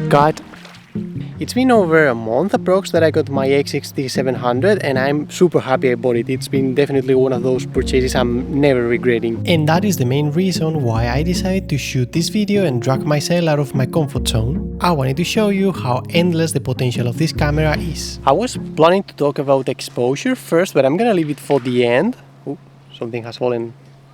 God. It's been over a month approx that I got my a6700 and I'm super happy I bought it. It's been definitely one of those purchases I'm never regretting. And that is the main reason why I decided to shoot this video and drag myself out of my comfort zone. I wanted to show you how endless the potential of this camera is. I was planning to talk about exposure first, but I'm gonna leave it for the end. Oh, something has fallen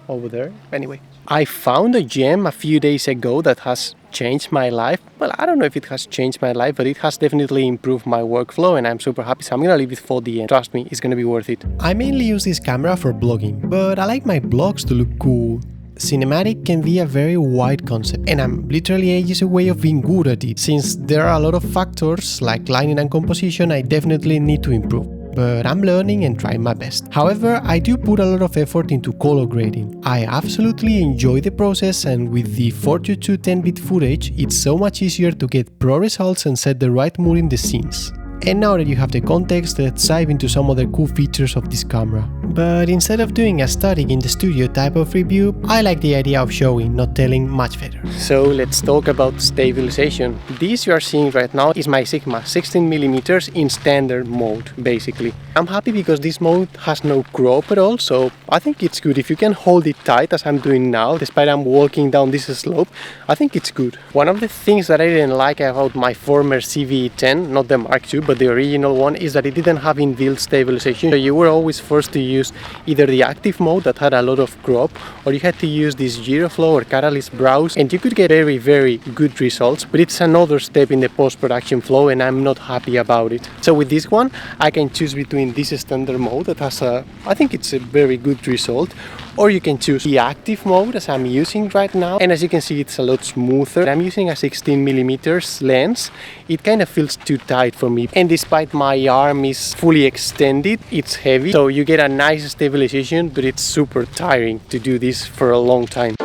over there. Anyway, I found a gem a few days ago that has changed my life. Well, I don't know if it has changed my life, but it has definitely improved my workflow and I'm super happy, so I'm gonna leave it for the end. Trust me, it's gonna be worth it. I mainly use this camera for vlogging, but I like my vlogs to look cool. Cinematic can be a very wide concept and I'm literally ages away of being good at it. Since there are a lot of factors like lighting and composition I definitely need to improve. But I'm learning and trying my best. However, I do put a lot of effort into color grading. I absolutely enjoy the process, and with the 4:2 10-bit footage, it's so much easier to get pro results and set the right mood in the scenes. And now that you have the context, let's dive into some other cool features of this camera. But instead of doing a static in the studio type of review, I like the idea of showing, not telling, much better. So let's talk about stabilization. This you are seeing right now is my Sigma 16mm in standard mode, basically. I'm happy because this mode has no crop at all, so I think it's good. If you can hold it tight as I'm doing now, despite I'm walking down this slope, I think it's good. One of the things that I didn't like about my former CVE10, not the Mark II, but the original one, is that it didn't have inbuilt stabilization, so you were always forced to use either the active mode that had a lot of crop, or you had to use this Giroflow or Catalyst browse, and you could get very good results, but it's another step in the post-production flow and I'm not happy about it. So with this one I can choose between this standard mode that has I think it's a very good result, or you can choose the active mode as I'm using right now, and as you can see it's a lot smoother. I'm using a 16mm lens. It kind of feels too tight for me, and despite my arm is fully extended, it's heavy, so you get a nice stabilization, but it's super tiring to do this for a long time.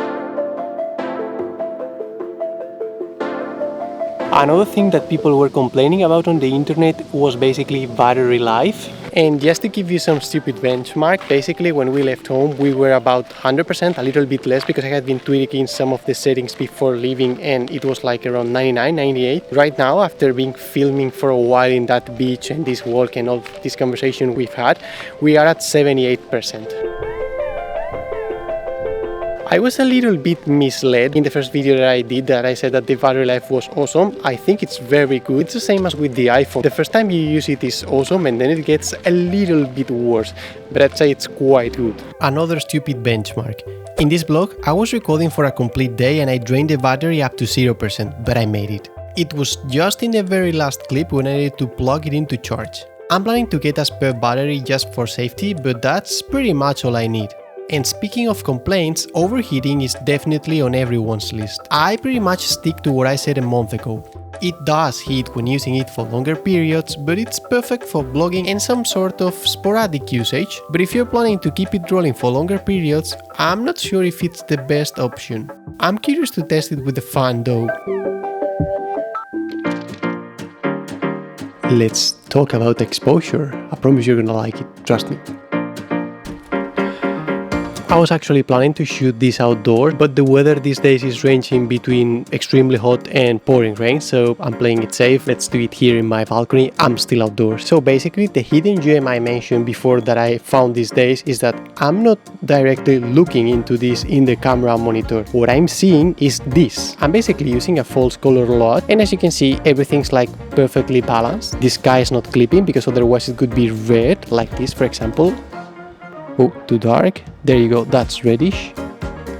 Another thing that people were complaining about on the internet was basically battery life. And just to give you some stupid benchmark, basically when we left home we were about 100%, a little bit less because I had been tweaking some of the settings before leaving and it was like around 99, 98. Right now, after being filming for a while in that beach and this walk and all this conversation we've had, we are at 78%. I was a little bit misled in the first video that I did, that I said that the battery life was awesome. I think it's very good. It's the same as with the iPhone. The first time you use it is awesome and then it gets a little bit worse, but I'd say it's quite good. Another stupid benchmark. In this vlog, I was recording for a complete day and I drained the battery up to 0%, but I made it. It was just in the very last clip when I needed to plug it in to charge. I'm planning to get a spare battery just for safety, but that's pretty much all I need. And speaking of complaints, overheating is definitely on everyone's list. I pretty much stick to what I said a month ago. It does heat when using it for longer periods, but it's perfect for vlogging and some sort of sporadic usage. But if you're planning to keep it rolling for longer periods, I'm not sure if it's the best option. I'm curious to test it with the fan though. Let's talk about exposure. I promise you're gonna like it, trust me. I was actually planning to shoot this outdoors, but the weather these days is ranging between extremely hot and pouring rain, so I'm playing it safe. Let's do it here in my balcony. I'm still outdoors. So basically the hidden gem I mentioned before that I found these days is that I'm not directly looking into this in the camera monitor. What I'm seeing is this. I'm basically using a false color LUT, and as you can see, everything's like perfectly balanced. The sky is not clipping because otherwise it could be red, like this for example. Oh, too dark. There you go, that's reddish.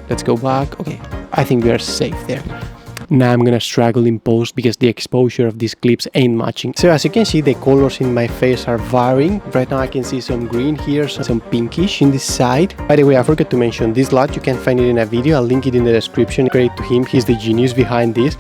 Let's go back. Okay, I think we are safe there. Now I'm gonna struggle in post because the exposure of these clips ain't matching. So as you can see, the colors in my face are varying. Right now I can see some green here, some pinkish in this side. By the way, I forgot to mention this LUT. You can find it in a video. I'll link it in the description. Credit to him, he's the genius behind this.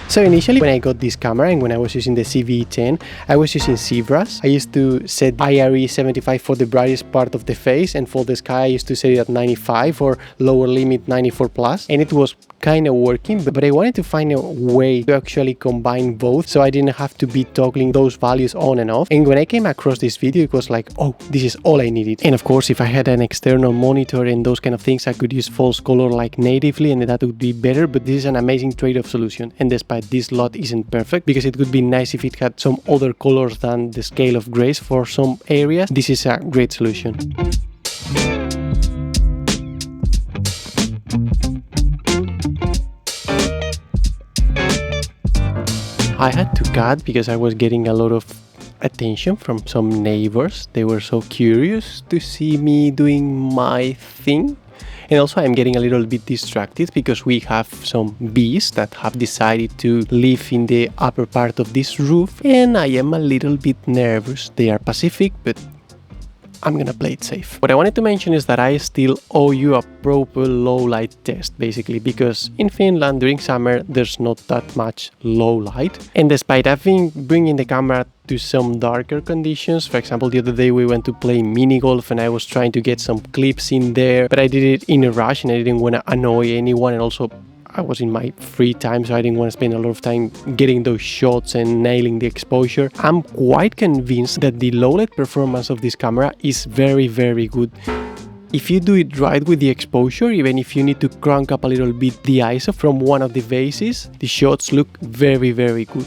So initially when I got this camera and when I was using the CVE10, I was using zebras. I used to set IRE 75 for the brightest part of the face, and for the sky I used to set it at 95 or lower limit 94 plus, and it was kind of working, but I wanted to find a way to actually combine both so I didn't have to be toggling those values on and off. And when I came across this video, it was like, oh, this is all I needed. And of course, if I had an external monitor and those kind of things, I could use false color like natively and that would be better, but this is an amazing trade-off solution. And despite despite this lot isn't perfect, because it would be nice if it had some other colors than the scale of grays for some areas. This is a great solution. I had to cut because I was getting a lot of attention from some neighbors. They were so curious to see me doing my thing. And also I'm getting a little bit distracted because we have some bees that have decided to live in the upper part of this roof, and I am a little bit nervous. They are pacific, but I'm gonna play it safe. What I wanted to mention is that I still owe you a proper low light test, basically, because in Finland during summer there's not that much low light, and despite having bringing the camera to some darker conditions, for example the other day we went to play mini golf and I was trying to get some clips in there, but I did it in a rush and I didn't want to annoy anyone, and also I was in my free time, so I didn't want to spend a lot of time getting those shots and nailing the exposure. I'm quite convinced that the low light performance of this camera is very, very good. If you do it right with the exposure, even if you need to crank up a little bit the ISO from one of the vases, the shots look very, very good.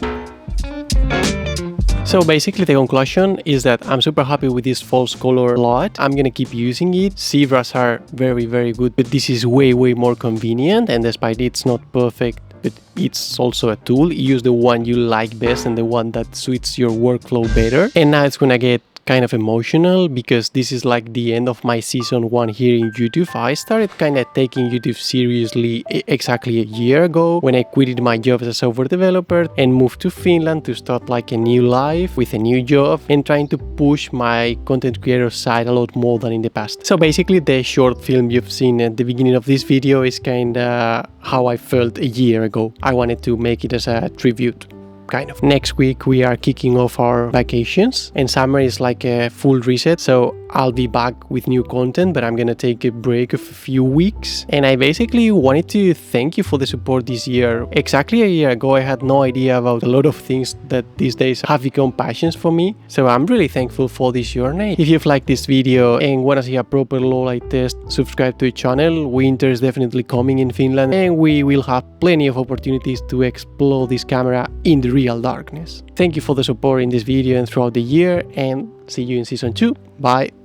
So basically the conclusion is that I'm super happy with this false color lot. I'm gonna keep using it. Zebras are very, very good, but this is way, way more convenient, and despite it's not perfect, but it's also a tool. Use the one you like best and the one that suits your workflow better. And now it's gonna get kind of emotional because this is like the end of my season 1 here in YouTube. I started kind of taking YouTube seriously exactly a year ago when I quitted my job as a software developer and moved to Finland to start like a new life with a new job and trying to push my content creator side a lot more than in the past. So basically the short film you've seen at the beginning of this video is kind of how I felt a year ago. I wanted to make it as a tribute. Kind of. Next week we are kicking off our vacations and summer is like a full reset, so I'll be back with new content, but I'm gonna take a break of a few weeks. And I basically wanted to thank you for the support this year. Exactly a year ago I had no idea about a lot of things that these days have become passions for me, so I'm really thankful for this journey. If you've liked this video and want to see a proper low light test, subscribe to the channel. Winter is definitely coming in Finland and we will have plenty of opportunities to explore this camera in the real darkness. Thank you for the support in this video and throughout the year, and see you in season 2. Bye!